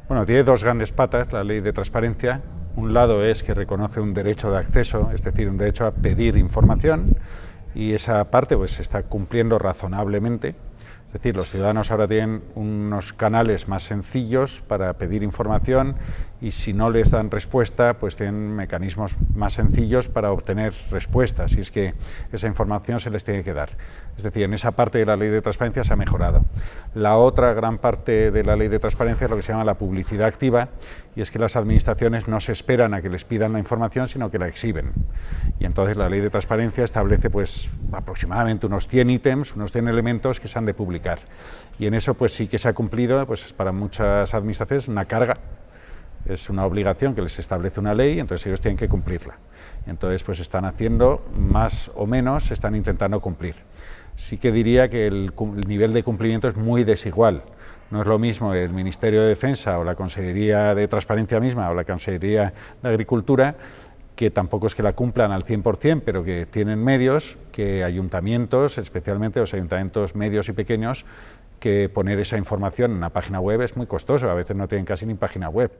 Bueno, tiene dos grandes patas la ley de transparencia. Un lado es que reconoce un derecho de acceso, es decir, un derecho a pedir información, y esa parte pues se está cumpliendo razonablemente. Es decir, los ciudadanos ahora tienen unos canales más sencillos para pedir información y si no les dan respuesta, pues tienen mecanismos más sencillos para obtener respuestas, y es que esa información se les tiene que dar. Es decir, en esa parte de la ley de transparencia se ha mejorado. La otra gran parte de la ley de transparencia es lo que se llama la publicidad activa, y es que las administraciones no se esperan a que les pidan la información, sino que la exhiben. Y entonces la ley de transparencia establece pues aproximadamente unos 100 ítems, unos 100 elementos que se han de publicar. Y en eso pues sí que se ha cumplido, pues para muchas administraciones una carga, es una obligación que les establece una ley, entonces ellos tienen que cumplirla. Entonces pues están haciendo más o menos, están intentando cumplir. Sí que diría que el nivel de cumplimiento es muy desigual. No es lo mismo el Ministerio de Defensa o la Consejería de Transparencia misma o la Consejería de Agricultura, que tampoco es que la cumplan al 100%, pero que tienen medios, que ayuntamientos, especialmente los ayuntamientos medios y pequeños, que poner esa información en una página web es muy costoso, a veces no tienen casi ni página web.